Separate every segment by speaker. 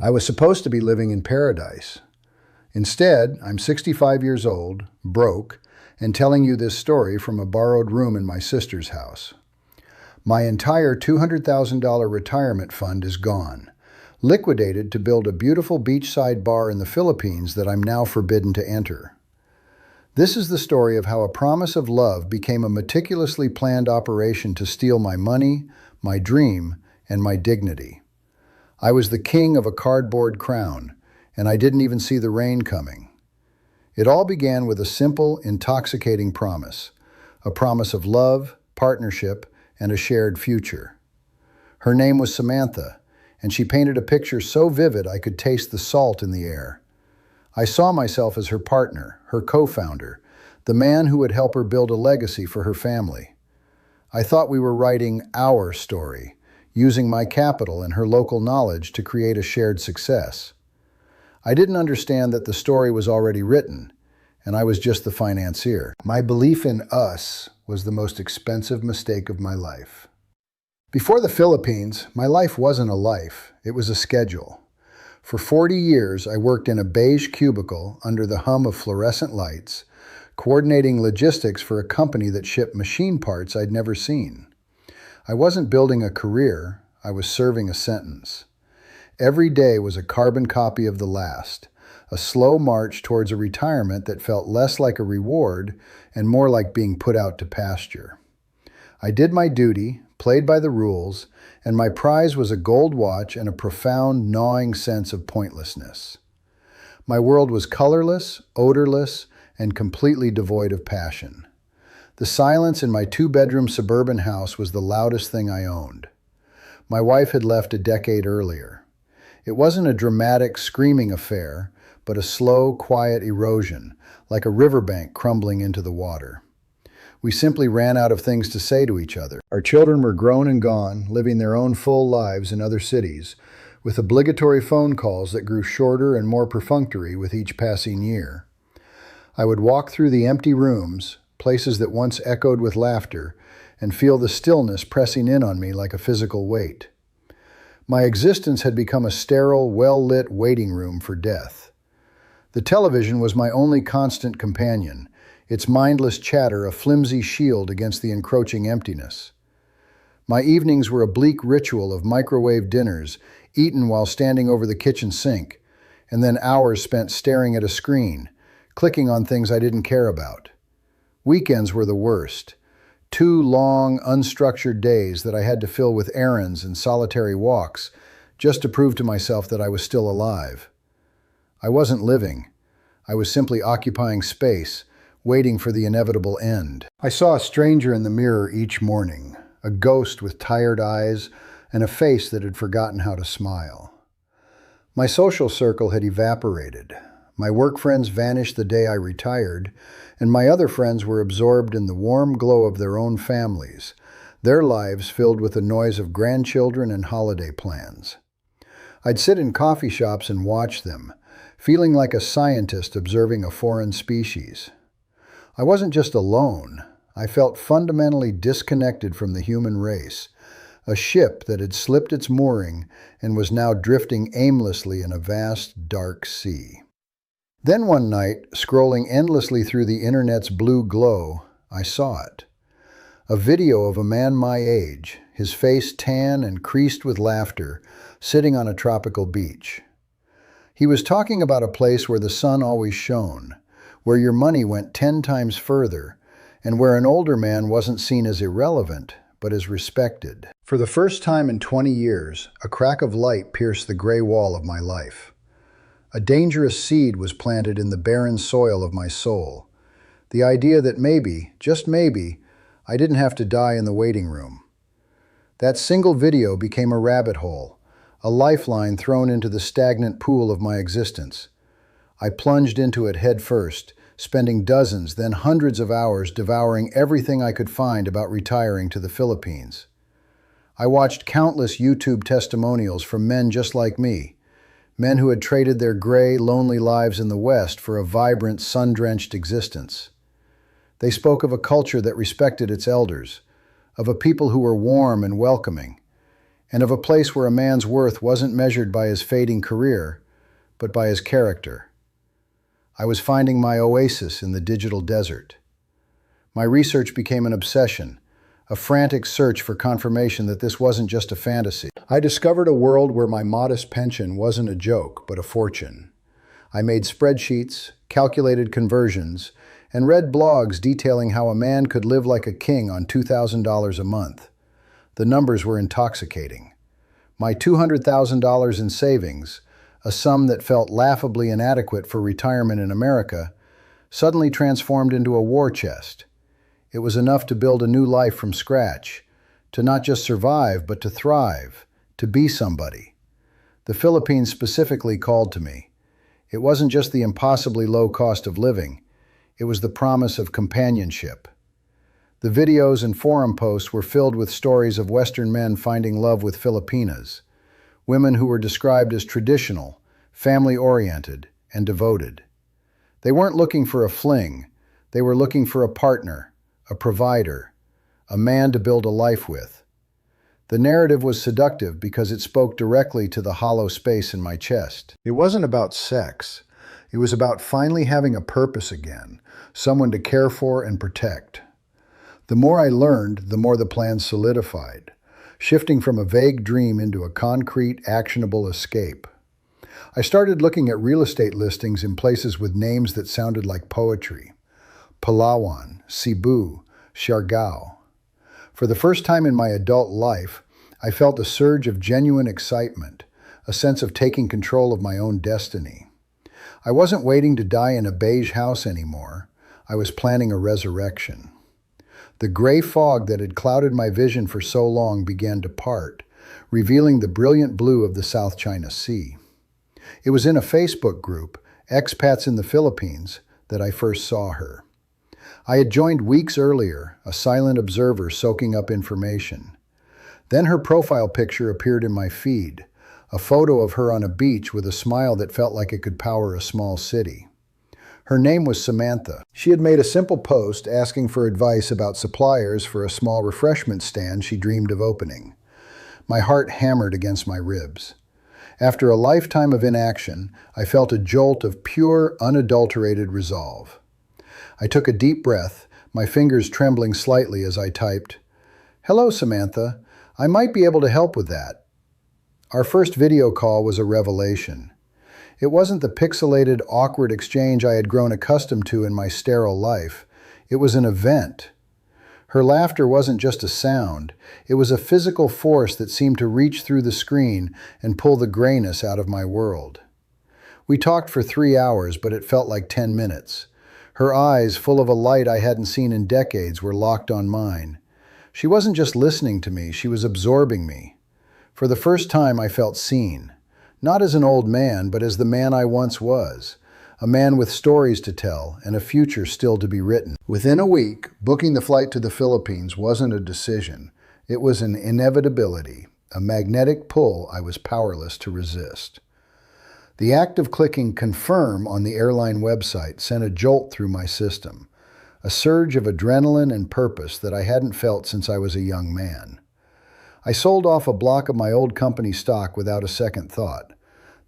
Speaker 1: I was supposed to be living in paradise. Instead, I'm 65 years old, broke, and telling you this story from a borrowed room in my sister's house. My entire $200,000 retirement fund is gone, liquidated to build a beautiful beachside bar in the Philippines that I'm now forbidden to enter. This is the story of how a promise of love became a meticulously planned operation to steal my money, my dream, and my dignity. I was the king of a cardboard crown, and I didn't even see the rain coming. It all began with a simple, intoxicating promise, a promise of love, partnership, and a shared future. Her name was Samantha, and she painted a picture so vivid I could taste the salt in the air. I saw myself as her partner, her co-founder, the man who would help her build a legacy for her family. I thought we were writing our story, using my capital and her local knowledge to create a shared success. I didn't understand that the story was already written, and I was just the financier. My belief in us was the most expensive mistake of my life. Before the Philippines, my life wasn't a life, it was a schedule. For 40 years, I worked in a beige cubicle under the hum of fluorescent lights, coordinating logistics for a company that shipped machine parts I'd never seen. I wasn't building a career, I was serving a sentence. Every day was a carbon copy of the last, a slow march towards a retirement that felt less like a reward and more like being put out to pasture. I did my duty, played by the rules, and my prize was a gold watch and a profound, gnawing sense of pointlessness. My world was colorless, odorless, and completely devoid of passion. The silence in my two-bedroom suburban house was the loudest thing I owned. My wife had left a decade earlier. It wasn't a dramatic, screaming affair, but a slow, quiet erosion, like a riverbank crumbling into the water. We simply ran out of things to say to each other. Our children were grown and gone, living their own full lives in other cities, with obligatory phone calls that grew shorter and more perfunctory with each passing year. I would walk through the empty rooms, places that once echoed with laughter, and feel the stillness pressing in on me like a physical weight. My existence had become a sterile, well-lit waiting room for death. The television was my only constant companion, its mindless chatter a flimsy shield against the encroaching emptiness. My evenings were a bleak ritual of microwave dinners, eaten while standing over the kitchen sink, and then hours spent staring at a screen, clicking on things I didn't care about. Weekends were the worst. 2 long, unstructured days that I had to fill with errands and solitary walks just to prove to myself that I was still alive. I wasn't living. I was simply occupying space, waiting for the inevitable end. I saw a stranger in the mirror each morning, a ghost with tired eyes and a face that had forgotten how to smile. My social circle had evaporated. My work friends vanished the day I retired, and my other friends were absorbed in the warm glow of their own families, their lives filled with the noise of grandchildren and holiday plans. I'd sit in coffee shops and watch them, feeling like a scientist observing a foreign species. I wasn't just alone. I felt fundamentally disconnected from the human race, a ship that had slipped its mooring and was now drifting aimlessly in a vast, dark sea. Then one night, scrolling endlessly through the internet's blue glow, I saw it. A video of a man my age, his face tan and creased with laughter, sitting on a tropical beach. He was talking about a place where the sun always shone, where your money went 10 times further, and where an older man wasn't seen as irrelevant, but as respected. For the first time in 20 years, a crack of light pierced the gray wall of my life. A dangerous seed was planted in the barren soil of my soul. The idea that maybe, just maybe, I didn't have to die in the waiting room. That single video became a rabbit hole, a lifeline thrown into the stagnant pool of my existence. I plunged into it head first, spending dozens, then hundreds of hours devouring everything I could find about retiring to the Philippines. I watched countless YouTube testimonials from men just like me, men who had traded their gray, lonely lives in the West for a vibrant, sun-drenched existence. They spoke of a culture that respected its elders, of a people who were warm and welcoming, and of a place where a man's worth wasn't measured by his fading career, but by his character. I was finding my oasis in the digital desert. My research became an obsession, a frantic search for confirmation that this wasn't just a fantasy. I discovered a world where my modest pension wasn't a joke, but a fortune. I made spreadsheets, calculated conversions, and read blogs detailing how a man could live like a king on $2,000 a month. The numbers were intoxicating. My $200,000 in savings, a sum that felt laughably inadequate for retirement in America, suddenly transformed into a war chest. It was enough to build a new life from scratch, to not just survive, but to thrive, to be somebody. The Philippines specifically called to me. It wasn't just the impossibly low cost of living, it was the promise of companionship. The videos and forum posts were filled with stories of Western men finding love with Filipinas, women who were described as traditional, family-oriented, and devoted. They weren't looking for a fling, they were looking for a partner, a provider, a man to build a life with. The narrative was seductive because it spoke directly to the hollow space in my chest. It wasn't about sex. It was about finally having a purpose again, someone to care for and protect. The more I learned, the more the plan solidified, shifting from a vague dream into a concrete, actionable escape. I started looking at real estate listings in places with names that sounded like poetry. Palawan, Cebu, Siargao. For the first time in my adult life, I felt a surge of genuine excitement, a sense of taking control of my own destiny. I wasn't waiting to die in a beige house anymore. I was planning a resurrection. The gray fog that had clouded my vision for so long began to part, revealing the brilliant blue of the South China Sea. It was in a Facebook group, Expats in the Philippines, that I first saw her. I had joined weeks earlier, a silent observer soaking up information. Then her profile picture appeared in my feed, a photo of her on a beach with a smile that felt like it could power a small city. Her name was Samantha. She had made a simple post asking for advice about suppliers for a small refreshment stand she dreamed of opening. My heart hammered against my ribs. After a lifetime of inaction, I felt a jolt of pure, unadulterated resolve. I took a deep breath, my fingers trembling slightly as I typed, "Hello, Samantha. I might be able to help with that." Our first video call was a revelation. It wasn't the pixelated, awkward exchange I had grown accustomed to in my sterile life. It was an event. Her laughter wasn't just a sound. It was a physical force that seemed to reach through the screen and pull the grayness out of my world. We talked for 3 hours, but it felt like 10 minutes. Her eyes, full of a light I hadn't seen in decades, were locked on mine. She wasn't just listening to me, she was absorbing me. For the first time, I felt seen. Not as an old man, but as the man I once was. A man with stories to tell and a future still to be written. Within a week, booking the flight to the Philippines wasn't a decision. It was an inevitability, a magnetic pull I was powerless to resist. The act of clicking confirm on the airline website sent a jolt through my system, a surge of adrenaline and purpose that I hadn't felt since I was a young man. I sold off a block of my old company stock without a second thought,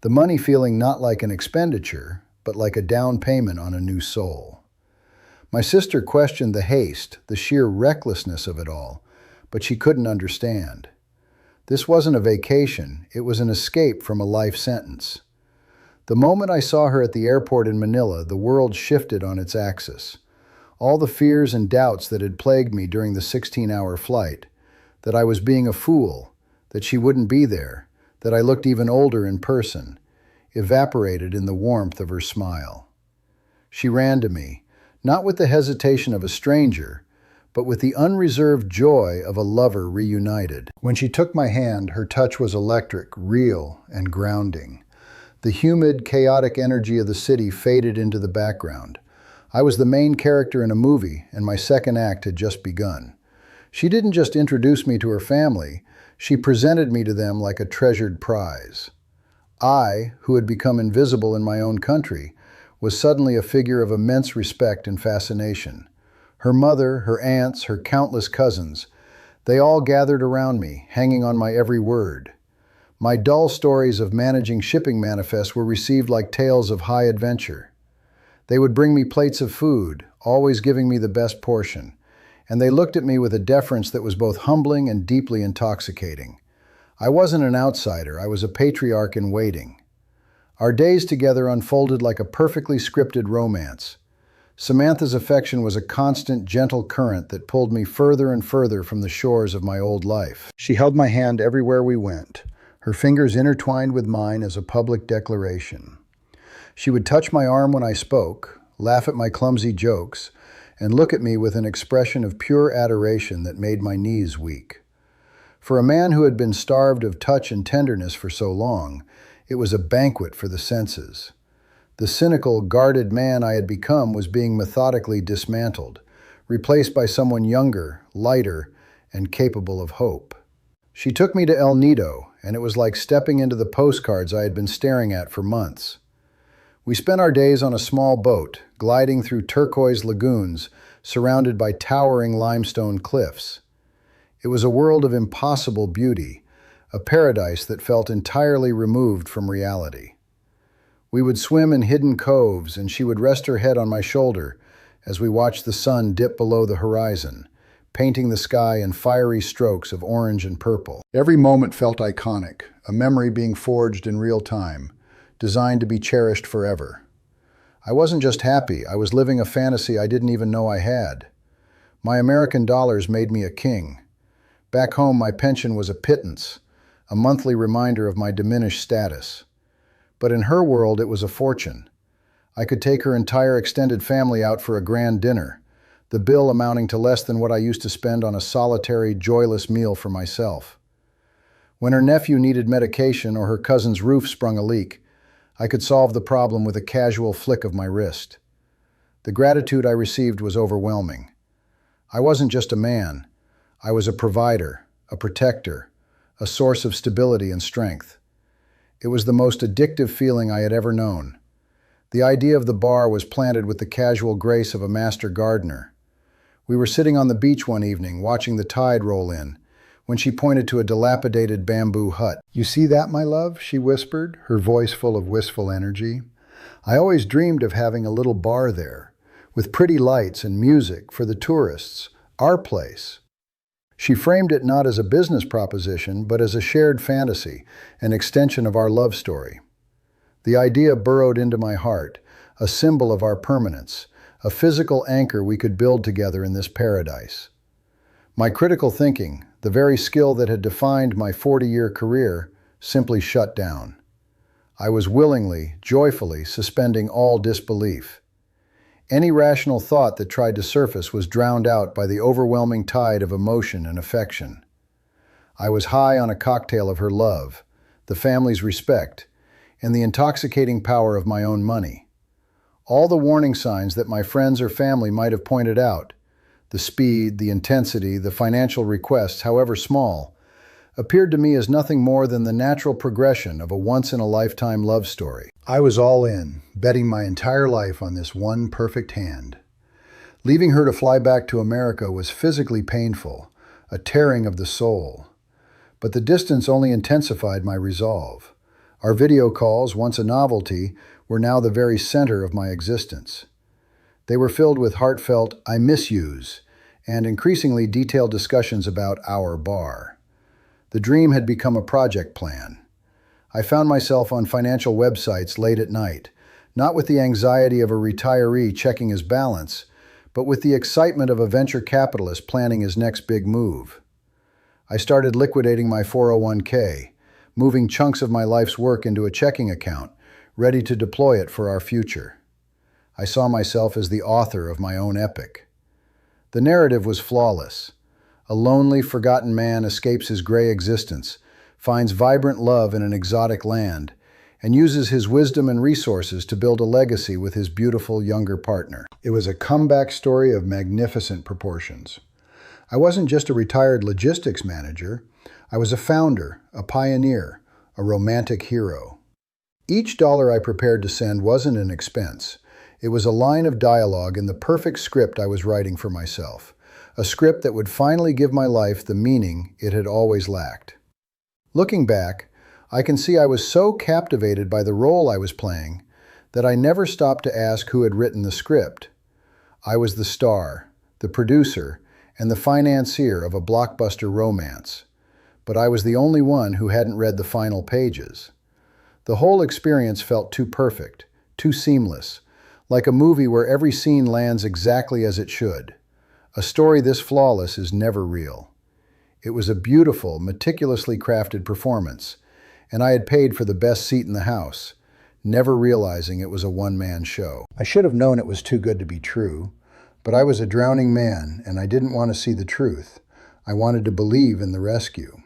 Speaker 1: the money feeling not like an expenditure, but like a down payment on a new soul. My sister questioned the haste, the sheer recklessness of it all, but she couldn't understand. This wasn't a vacation, it was an escape from a life sentence. The moment I saw her at the airport in Manila, the world shifted on its axis. All the fears and doubts that had plagued me during the 16-hour flight, that I was being a fool, that she wouldn't be there, that I looked even older in person, evaporated in the warmth of her smile. She ran to me, not with the hesitation of a stranger, but with the unreserved joy of a lover reunited. When she took my hand, her touch was electric, real, and grounding. The humid, chaotic energy of the city faded into the background. I was the main character in a movie, and my second act had just begun. She didn't just introduce me to her family, she presented me to them like a treasured prize. I, who had become invisible in my own country, was suddenly a figure of immense respect and fascination. Her mother, her aunts, her countless cousins, They all gathered around me, hanging on my every word. My dull stories of managing shipping manifests were received like tales of high adventure. They would bring me plates of food, always giving me the best portion, and they looked at me with a deference that was both humbling and deeply intoxicating. I wasn't an outsider, I was a patriarch in waiting. Our days together unfolded like a perfectly scripted romance. Samantha's affection was a constant, gentle current that pulled me further and further from the shores of my old life. She held my hand everywhere we went, her fingers intertwined with mine as a public declaration. She would touch my arm when I spoke, laugh at my clumsy jokes, and look at me with an expression of pure adoration that made my knees weak. For a man who had been starved of touch and tenderness for so long, it was a banquet for the senses. The cynical, guarded man I had become was being methodically dismantled, replaced by someone younger, lighter, and capable of hope. She took me to El Nido, and it was like stepping into the postcards I had been staring at for months. We spent our days on a small boat, gliding through turquoise lagoons, surrounded by towering limestone cliffs. It was a world of impossible beauty, a paradise that felt entirely removed from reality. We would swim in hidden coves, and she would rest her head on my shoulder as we watched the sun dip below the horizon, painting the sky in fiery strokes of orange and purple. Every moment felt iconic, a memory being forged in real time, designed to be cherished forever. I wasn't just happy, I was living a fantasy I didn't even know I had. My American dollars made me a king. Back home, my pension was a pittance, a monthly reminder of my diminished status. But in her world, it was a fortune. I could take her entire extended family out for a grand dinner, the bill amounting to less than what I used to spend on a solitary, joyless meal for myself. When her nephew needed medication or her cousin's roof sprung a leak, I could solve the problem with a casual flick of my wrist. The gratitude I received was overwhelming. I wasn't just a man. I was a provider, a protector, a source of stability and strength. It was the most addictive feeling I had ever known. The idea of the bar was planted with the casual grace of a master gardener. We were sitting on the beach one evening, watching the tide roll in, when she pointed to a dilapidated bamboo hut. "You see that, my love?" she whispered, her voice full of wistful energy. "I always dreamed of having a little bar there, with pretty lights and music for the tourists, our place." She framed it not as a business proposition, but as a shared fantasy, an extension of our love story. The idea burrowed into my heart, a symbol of our permanence, a physical anchor we could build together in this paradise. My critical thinking, the very skill that had defined my 40-year career, simply shut down. I was willingly, joyfully suspending all disbelief. Any rational thought that tried to surface was drowned out by the overwhelming tide of emotion and affection. I was high on a cocktail of her love, the family's respect, and the intoxicating power of my own money. All the warning signs that my friends or family might have pointed out, the speed, the intensity, the financial requests, however small, appeared to me as nothing more than the natural progression of a once-in-a-lifetime love story. I was all in, betting my entire life on this one perfect hand. Leaving her to fly back to America was physically painful, a tearing of the soul. But the distance only intensified my resolve. Our video calls, once a novelty, were now the very center of my existence. They were filled with heartfelt "I miss yous" and increasingly detailed discussions about our bar. The dream had become a project plan. I found myself on financial websites late at night, not with the anxiety of a retiree checking his balance, but with the excitement of a venture capitalist planning his next big move. I started liquidating my 401k, moving chunks of my life's work into a checking account, ready to deploy it for our future. I saw myself as the author of my own epic. The narrative was flawless. A lonely, forgotten man escapes his gray existence, finds vibrant love in an exotic land, and uses his wisdom and resources to build a legacy with his beautiful younger partner. It was a comeback story of magnificent proportions. I wasn't just a retired logistics manager. I was a founder, a pioneer, a romantic hero. Each dollar I prepared to send wasn't an expense. It was a line of dialogue in the perfect script I was writing for myself, a script that would finally give my life the meaning it had always lacked. Looking back, I can see I was so captivated by the role I was playing that I never stopped to ask who had written the script. I was the star, the producer, and the financier of a blockbuster romance, but I was the only one who hadn't read the final pages. The whole experience felt too perfect, too seamless, like a movie where every scene lands exactly as it should. A story this flawless is never real. It was a beautiful, meticulously crafted performance, and I had paid for the best seat in the house, never realizing it was a one-man show. I should have known it was too good to be true, but I was a drowning man, and I didn't want to see the truth. I wanted to believe in the rescue.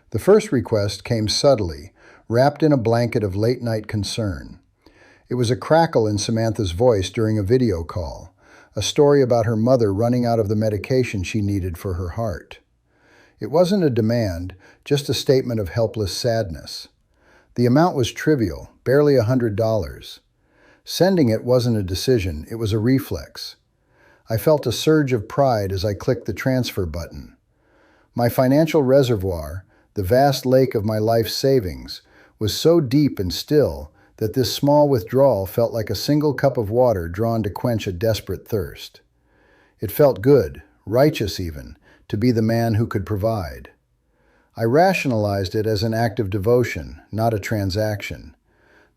Speaker 1: The first request came subtly, wrapped in a blanket of late-night concern. It was a crackle in Samantha's voice during a video call, a story about her mother running out of the medication she needed for her heart. It wasn't a demand, just a statement of helpless sadness. The amount was trivial, barely $100. Sending it wasn't a decision, it was a reflex. I felt a surge of pride as I clicked the transfer button. My financial reservoir, the vast lake of my life's savings, was so deep and still that this small withdrawal felt like a single cup of water drawn to quench a desperate thirst. It felt good, righteous even, to be the man who could provide. I rationalized it as an act of devotion, not a transaction.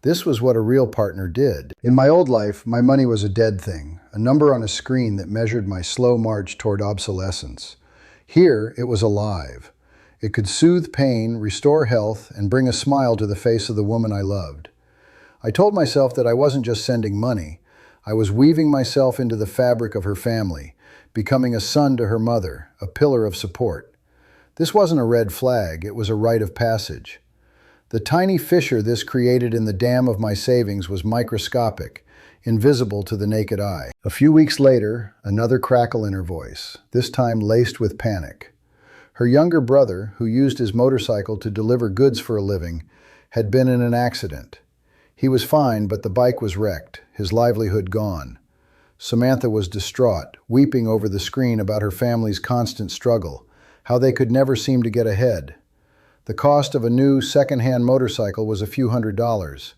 Speaker 1: This was what a real partner did. In my old life, my money was a dead thing, a number on a screen that measured my slow march toward obsolescence. Here, it was alive. It could soothe pain, restore health, and bring a smile to the face of the woman I loved. I told myself that I wasn't just sending money. I was weaving myself into the fabric of her family, becoming a son to her mother, a pillar of support. This wasn't a red flag, it was a rite of passage. The tiny fissure this created in the dam of my savings was microscopic, invisible to the naked eye. A few weeks later, another crackle in her voice, this time laced with panic. Her younger brother, who used his motorcycle to deliver goods for a living, had been in an accident. He was fine, but the bike was wrecked, his livelihood gone. Samantha was distraught, weeping over the screen about her family's constant struggle, how they could never seem to get ahead. The cost of a new, second-hand motorcycle was a few $100s.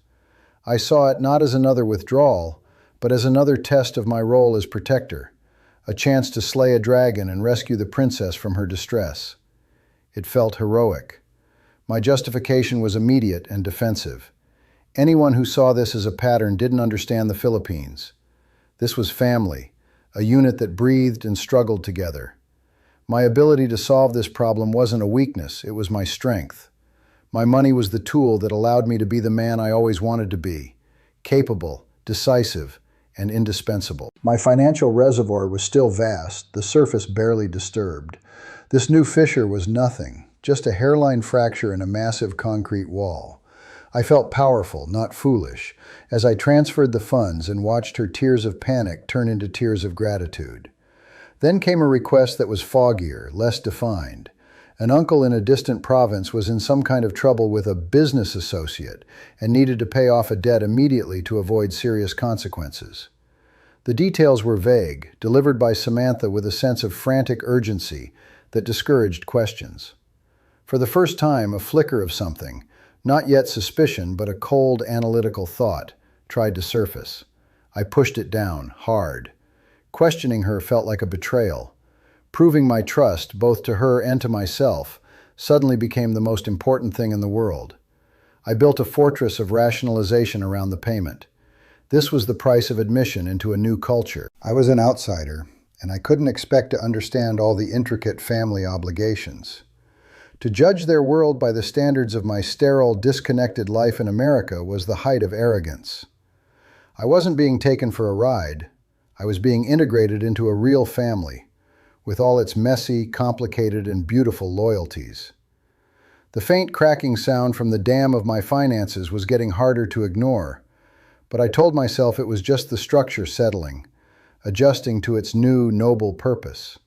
Speaker 1: I saw it not as another withdrawal, but as another test of my role as protector, a chance to slay a dragon and rescue the princess from her distress. It felt heroic. My justification was immediate and defensive. Anyone who saw this as a pattern didn't understand the Philippines. This was family, a unit that breathed and struggled together. My ability to solve this problem wasn't a weakness, it was my strength. My money was the tool that allowed me to be the man I always wanted to be, capable, decisive, and indispensable. My financial reservoir was still vast, the surface barely disturbed. This new fissure was nothing, just a hairline fracture in a massive concrete wall. I felt powerful, not foolish, as I transferred the funds and watched her tears of panic turn into tears of gratitude. Then came a request that was foggier, less defined. An uncle in a distant province was in some kind of trouble with a business associate and needed to pay off a debt immediately to avoid serious consequences. The details were vague, delivered by Samantha with a sense of frantic urgency that discouraged questions. For the first time, a flicker of something, not yet suspicion, but a cold, analytical thought, tried to surface. I pushed it down, hard. Questioning her felt like a betrayal. Proving my trust, both to her and to myself, suddenly became the most important thing in the world. I built a fortress of rationalization around the payment. This was the price of admission into a new culture. I was an outsider, and I couldn't expect to understand all the intricate family obligations. To judge their world by the standards of my sterile, disconnected life in America was the height of arrogance. I wasn't being taken for a ride. I was being integrated into a real family, with all its messy, complicated, and beautiful loyalties. The faint cracking sound from the dam of my finances was getting harder to ignore, but I told myself it was just the structure settling, adjusting to its new, noble purpose.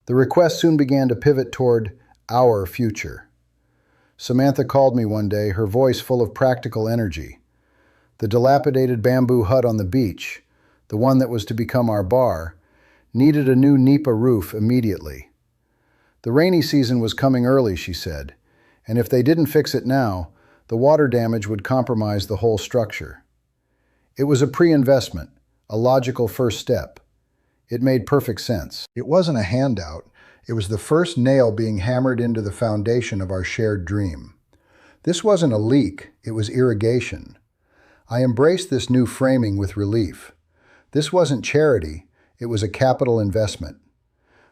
Speaker 1: The request soon began to pivot toward our future. Samantha called me one day, her voice full of practical energy. The dilapidated bamboo hut on the beach, the one that was to become our bar, Needed a new NEPA roof immediately. The rainy season was coming early, she said, and if they didn't fix it now, the water damage would compromise the whole structure. It was a pre-investment, a logical first step. It made perfect sense. It wasn't a handout. It was the first nail being hammered into the foundation of our shared dream. This wasn't a leak, it was irrigation. I embraced this new framing with relief. This wasn't charity, it was a capital investment.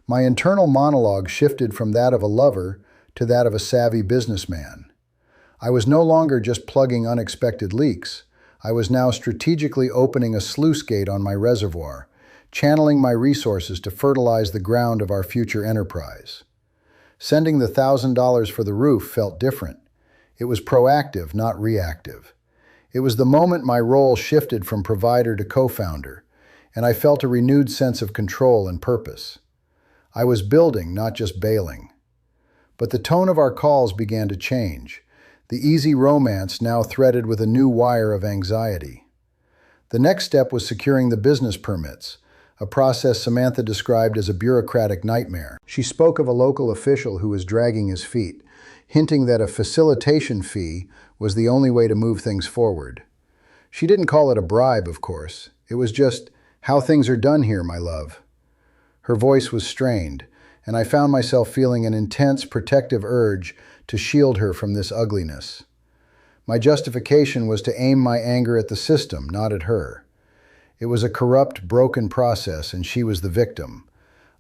Speaker 1: My internal monologue shifted from that of a lover to that of a savvy businessman. I was no longer just plugging unexpected leaks. I was now strategically opening a sluice gate on my reservoir, channeling my resources to fertilize the ground of our future enterprise. Sending the $1,000 for the roof felt different. It was proactive, not reactive. It was the moment my role shifted from provider to co-founder, and I felt a renewed sense of control and purpose. I was building, not just bailing. But the tone of our calls began to change, the easy romance now threaded with a new wire of anxiety. The next step was securing the business permits, a process Samantha described as a bureaucratic nightmare. She spoke of a local official who was dragging his feet, hinting that a facilitation fee was the only way to move things forward. She didn't call it a bribe, of course. It was just, "How things are done here, my love." Her voice was strained, and I found myself feeling an intense protective urge to shield her from this ugliness. My justification was to aim my anger at the system, not at her. It was a corrupt, broken process, and she was the victim.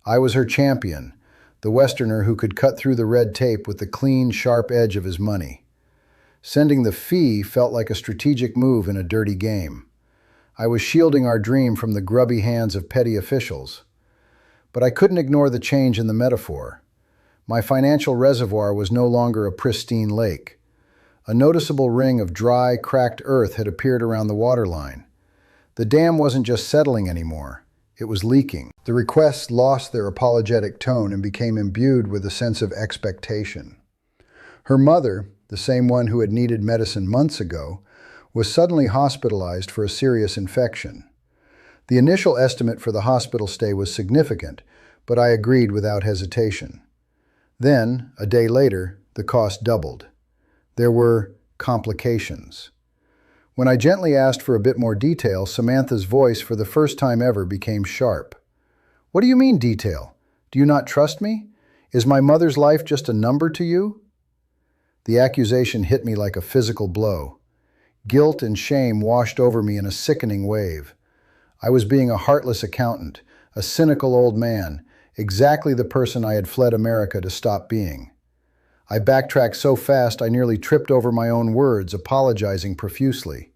Speaker 1: I was her champion, the Westerner who could cut through the red tape with the clean, sharp edge of his money. Sending the fee felt like a strategic move in a dirty game. I was shielding our dream from the grubby hands of petty officials. But I couldn't ignore the change in the metaphor. My financial reservoir was no longer a pristine lake. A noticeable ring of dry, cracked earth had appeared around the waterline. The dam wasn't just settling anymore, it was leaking. The requests lost their apologetic tone and became imbued with a sense of expectation. Her mother, the same one who had needed medicine months ago, was suddenly hospitalized for a serious infection. The initial estimate for the hospital stay was significant, but I agreed without hesitation. Then, a day later, the cost doubled. There were complications. When I gently asked for a bit more detail, Samantha's voice for the first time ever became sharp. "What do you mean detail? Do you not trust me? Is my mother's life just a number to you?" The accusation hit me like a physical blow. Guilt and shame washed over me in a sickening wave. I was being a heartless accountant, a cynical old man, exactly the person I had fled America to stop being. I backtracked so fast I nearly tripped over my own words, apologizing profusely.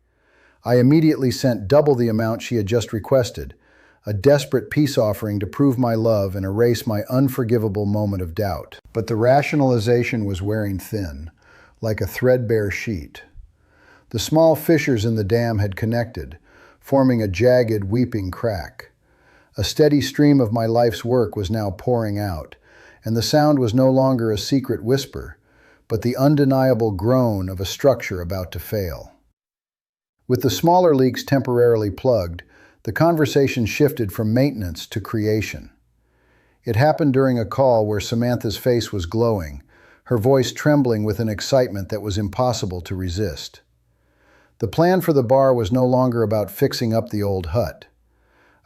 Speaker 1: I immediately sent double the amount she had just requested, a desperate peace offering to prove my love and erase my unforgivable moment of doubt. But the rationalization was wearing thin, like a threadbare sheet. The small fissures in the dam had connected, forming a jagged, weeping crack. A steady stream of my life's work was now pouring out, and the sound was no longer a secret whisper, but the undeniable groan of a structure about to fail. With the smaller leaks temporarily plugged, the conversation shifted from maintenance to creation. It happened during a call where Samantha's face was glowing, her voice trembling with an excitement that was impossible to resist. The plan for the bar was no longer about fixing up the old hut.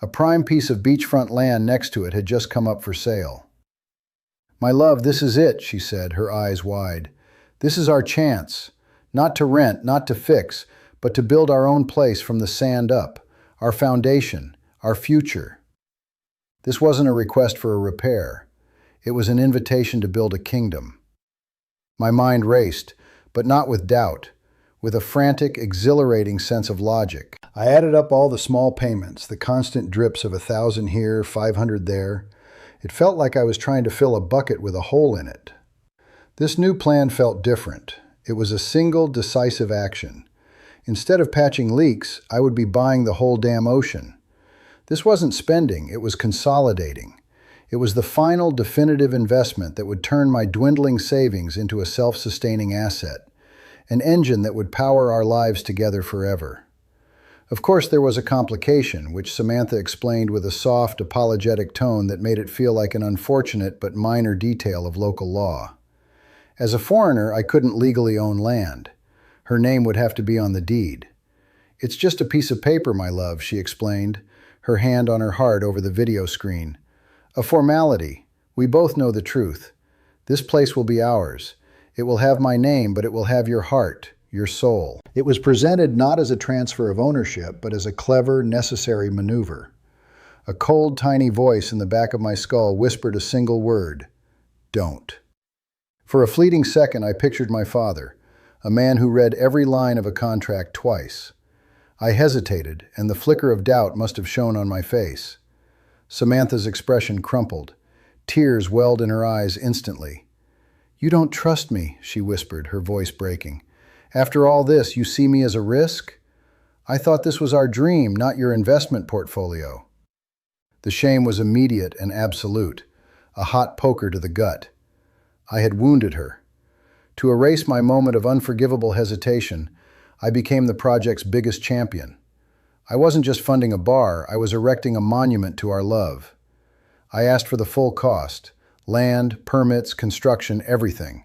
Speaker 1: A prime piece of beachfront land next to it had just come up for sale. "My love, this is it," she said, her eyes wide. "This is our chance. Not to rent, not to fix, but to build our own place from the sand up, our foundation, our future." This wasn't a request for a repair. It was an invitation to build a kingdom. My mind raced, but not with doubt, with a frantic, exhilarating sense of logic. I added up all the small payments, the constant drips of 1,000 here, 500 there. It felt like I was trying to fill a bucket with a hole in it. This new plan felt different. It was a single, decisive action. Instead of patching leaks, I would be buying the whole damn ocean. This wasn't spending, it was consolidating. It was the final, definitive investment that would turn my dwindling savings into a self-sustaining asset, an engine that would power our lives together forever. Of course, there was a complication, which Samantha explained with a soft, apologetic tone that made it feel like an unfortunate but minor detail of local law. As a foreigner, I couldn't legally own land. Her name would have to be on the deed. "It's just a piece of paper, my love," she explained, her hand on her heart over the video screen. "A formality. We both know the truth. This place will be ours. It will have my name, but it will have your heart, your soul." It was presented not as a transfer of ownership, but as a clever, necessary maneuver. A cold, tiny voice in the back of my skull whispered a single word: "Don't." For a fleeting second, I pictured my father, a man who read every line of a contract twice. I hesitated, and the flicker of doubt must have shown on my face. Samantha's expression crumpled. Tears welled in her eyes instantly. "You don't trust me," she whispered, her voice breaking. "After all this, you see me as a risk? I thought this was our dream, not your investment portfolio." The shame was immediate and absolute, a hot poker to the gut. I had wounded her. To erase my moment of unforgivable hesitation, I became the project's biggest champion. I wasn't just funding a bar, I was erecting a monument to our love. I asked for the full cost: land, permits, construction, everything.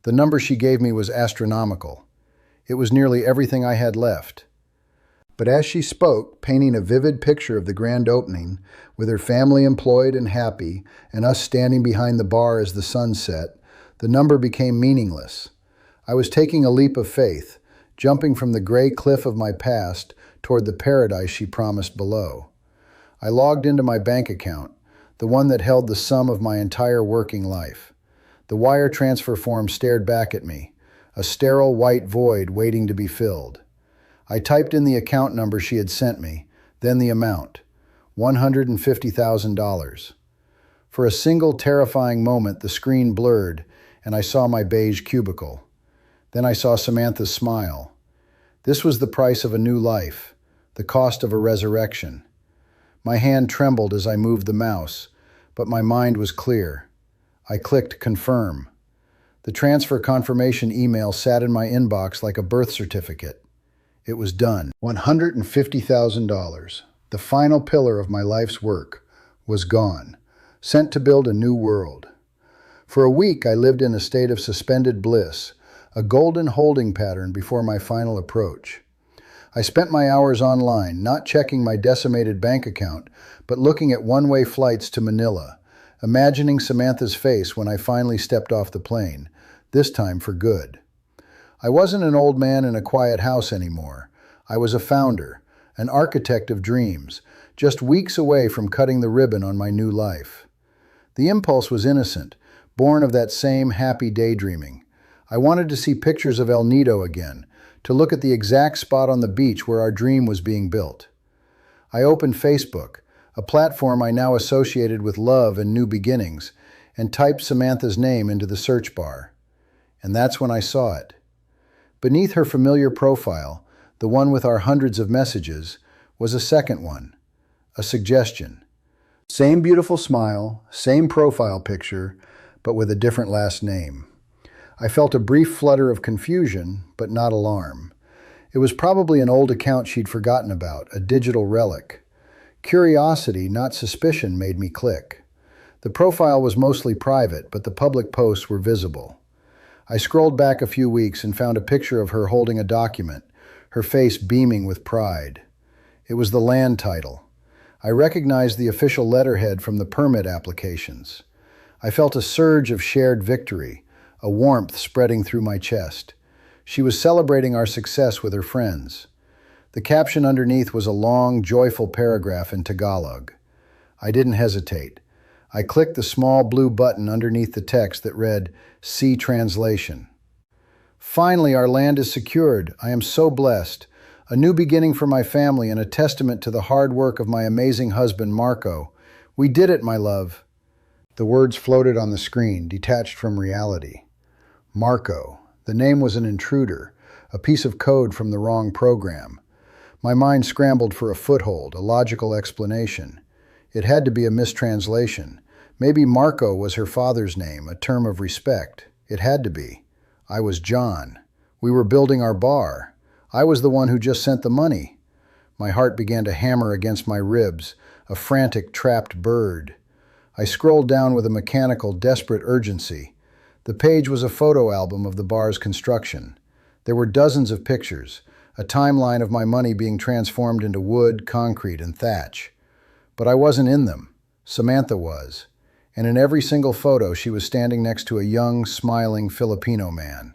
Speaker 1: The number she gave me was astronomical. It was nearly everything I had left. But as she spoke, painting a vivid picture of the grand opening, with her family employed and happy, and us standing behind the bar as the sun set, the number became meaningless. I was taking a leap of faith, jumping from the gray cliff of my past toward the paradise she promised below. I logged into my bank account, the one that held the sum of my entire working life. The wire transfer form stared back at me, a sterile white void waiting to be filled. I typed in the account number she had sent me, then the amount: $150,000. For a single terrifying moment, the screen blurred, and I saw my beige cubicle. Then I saw Samantha's smile. This was the price of a new life, the cost of a resurrection. My hand trembled as I moved the mouse, but my mind was clear. I clicked confirm. The transfer confirmation email sat in my inbox like a birth certificate. It was done. $150,000, the final pillar of my life's work, was gone, sent to build a new world. For a week, I lived in a state of suspended bliss, a golden holding pattern before my final approach. I spent my hours online, not checking my decimated bank account, but looking at one-way flights to Manila, imagining Samantha's face when I finally stepped off the plane, this time for good. I wasn't an old man in a quiet house anymore. I was a founder, an architect of dreams, just weeks away from cutting the ribbon on my new life. The impulse was innocent, born of that same happy daydreaming. I wanted to see pictures of El Nido again, to look at the exact spot on the beach where our dream was being built. I opened Facebook, a platform I now associated with love and new beginnings, and typed Samantha's name into the search bar. And that's when I saw it. Beneath her familiar profile, the one with our hundreds of messages, was a second one, a suggestion. Same beautiful smile, same profile picture, but with a different last name. I felt a brief flutter of confusion, but not alarm. It was probably an old account she'd forgotten about, a digital relic. Curiosity, not suspicion, made me click. The profile was mostly private, but the public posts were visible. I scrolled back a few weeks and found a picture of her holding a document, her face beaming with pride. It was the land title. I recognized the official letterhead from the permit applications. I felt a surge of shared victory, a warmth spreading through my chest. She was celebrating our success with her friends. The caption underneath was a long, joyful paragraph in Tagalog. I didn't hesitate. I clicked the small blue button underneath the text that read, "See Translation." Finally, our land is secured. I am so blessed. A new beginning for my family and a testament to the hard work of my amazing husband, Marco. We did it, my love. The words floated on the screen, detached from reality. Marco. The name was an intruder, a piece of code from the wrong program. My mind scrambled for a foothold, a logical explanation. It had to be a mistranslation. Maybe Marco was her father's name, a term of respect. It had to be. I was John. We were building our bar. I was the one who just sent the money. My heart began to hammer against my ribs, a frantic, trapped bird. I scrolled down with a mechanical, desperate urgency. The page was a photo album of the bar's construction. There were dozens of pictures, a timeline of my money being transformed into wood, concrete, and thatch. But I wasn't in them. Samantha was. And in every single photo, she was standing next to a young, smiling Filipino man.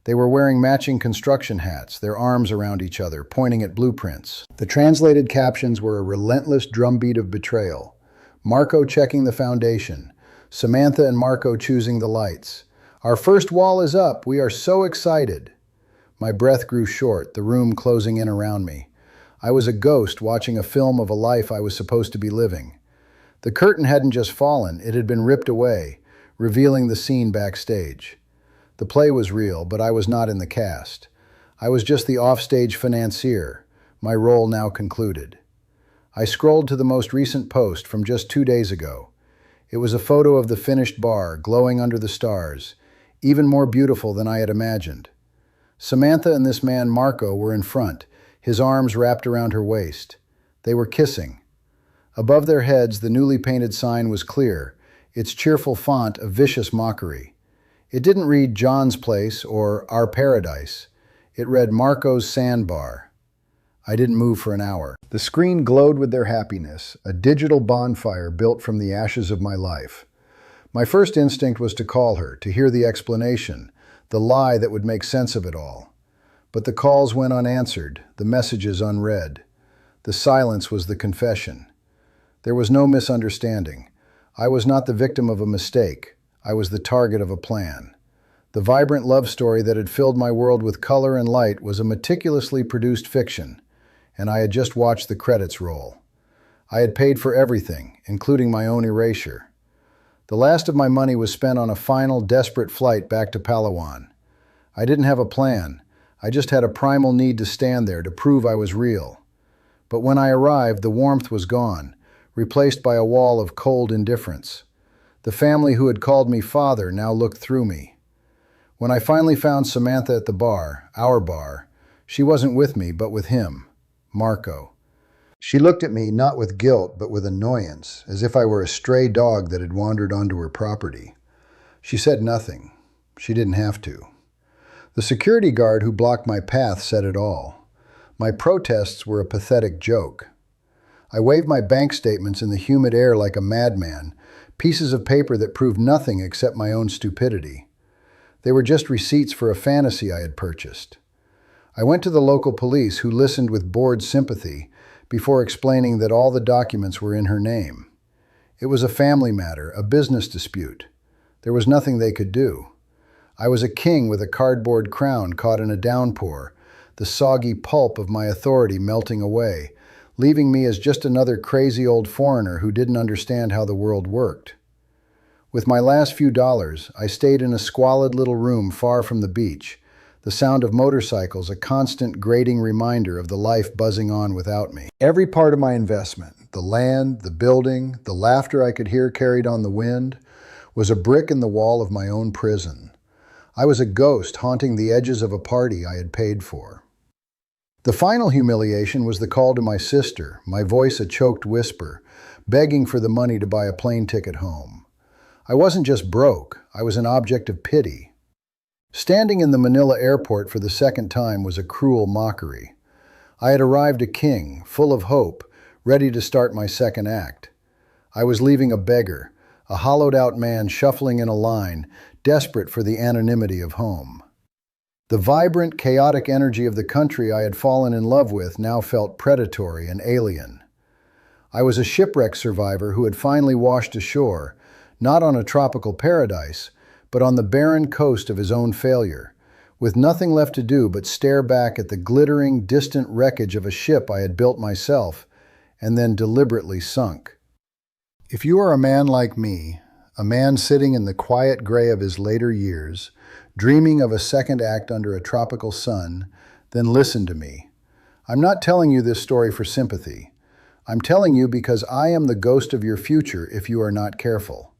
Speaker 1: They were wearing matching construction hats, their arms around each other, pointing at blueprints. The translated captions were a relentless drumbeat of betrayal. Marco checking the foundation. Samantha and Marco choosing the lights. Our first wall is up. We are so excited. My breath grew short, the room closing in around me. I was a ghost watching a film of a life I was supposed to be living. The curtain hadn't just fallen, it had been ripped away, revealing the scene backstage. The play was real, but I was not in the cast. I was just the offstage financier, my role now concluded. I scrolled to the most recent post from just 2 days ago. It was a photo of the finished bar, glowing under the stars, even more beautiful than I had imagined. Samantha and this man, Marco, were in front, his arms wrapped around her waist. They were kissing. Above their heads, the newly painted sign was clear, its cheerful font a vicious mockery. It didn't read John's Place or Our Paradise. It read Marco's Sandbar. I didn't move for an hour. The screen glowed with their happiness, a digital bonfire built from the ashes of my life. My first instinct was to call her, to hear the explanation, the lie that would make sense of it all. But the calls went unanswered, the messages unread. The silence was the confession. There was no misunderstanding. I was not the victim of a mistake. I was the target of a plan. The vibrant love story that had filled my world with color and light was a meticulously produced fiction, and I had just watched the credits roll. I had paid for everything, including my own erasure. The last of my money was spent on a final, desperate flight back to Palawan. I didn't have a plan. I just had a primal need to stand there to prove I was real. But when I arrived, the warmth was gone, replaced by a wall of cold indifference. The family who had called me father now looked through me. When I finally found Samantha at the bar, our bar, she wasn't with me, but with him, Marco. She looked at me not with guilt, but with annoyance, as if I were a stray dog that had wandered onto her property. She said nothing. She didn't have to. The security guard who blocked my path said it all. My protests were a pathetic joke. I waved my bank statements in the humid air like a madman, pieces of paper that proved nothing except my own stupidity. They were just receipts for a fantasy I had purchased. I went to the local police, who listened with bored sympathy before explaining that all the documents were in her name. It was a family matter, a business dispute. There was nothing they could do. I was a king with a cardboard crown caught in a downpour, the soggy pulp of my authority melting away, leaving me as just another crazy old foreigner who didn't understand how the world worked. With my last few dollars, I stayed in a squalid little room far from the beach, the sound of motorcycles a constant grating reminder of the life buzzing on without me. Every part of my investment, the land, the building, the laughter I could hear carried on the wind, was a brick in the wall of my own prison. I was a ghost haunting the edges of a party I had paid for. The final humiliation was the call to my sister, my voice a choked whisper, begging for the money to buy a plane ticket home. I wasn't just broke, I was an object of pity. Standing in the Manila airport for the second time was a cruel mockery. I had arrived a king, full of hope, ready to start my second act. I was leaving a beggar, a hollowed-out man shuffling in a line, desperate for the anonymity of home. The vibrant, chaotic energy of the country I had fallen in love with now felt predatory and alien. I was a shipwreck survivor who had finally washed ashore, not on a tropical paradise, but on the barren coast of his own failure, with nothing left to do but stare back at the glittering, distant wreckage of a ship I had built myself, and then deliberately sunk. If you are a man like me, a man sitting in the quiet gray of his later years, dreaming of a second act under a tropical sun, then listen to me. I'm not telling you this story for sympathy. I'm telling you because I am the ghost of your future if you are not careful.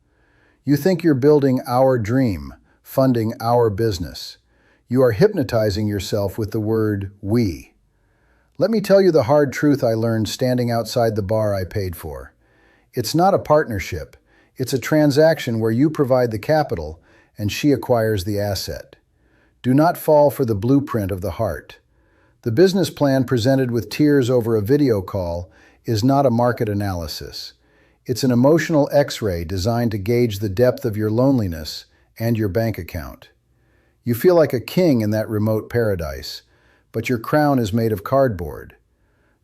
Speaker 1: You think you're building our dream, funding our business. You are hypnotizing yourself with the word we. Let me tell you the hard truth I learned standing outside the bar I paid for. It's not a partnership. It's a transaction where you provide the capital and she acquires the asset. Do not fall for the blueprint of the heart. The business plan presented with tears over a video call is not a market analysis. It's an emotional X-ray designed to gauge the depth of your loneliness and your bank account. You feel like a king in that remote paradise, but your crown is made of cardboard.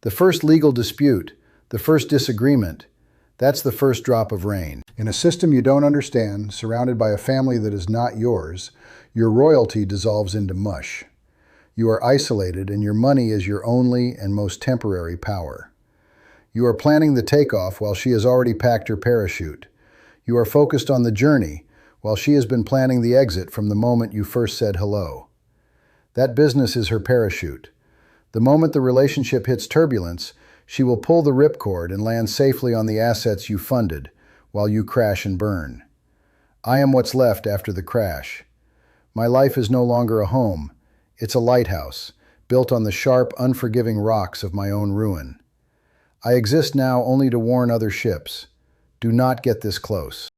Speaker 1: The first legal dispute, the first disagreement, that's the first drop of rain. In a system you don't understand, surrounded by a family that is not yours, your royalty dissolves into mush. You are isolated and your money is your only and most temporary power. You are planning the takeoff while she has already packed her parachute. You are focused on the journey while she has been planning the exit from the moment you first said hello. That business is her parachute. The moment the relationship hits turbulence, she will pull the ripcord and land safely on the assets you funded while you crash and burn. I am what's left after the crash. My life is no longer a home. It's a lighthouse, built on the sharp, unforgiving rocks of my own ruin. I exist now only to warn other ships. Do not get this close.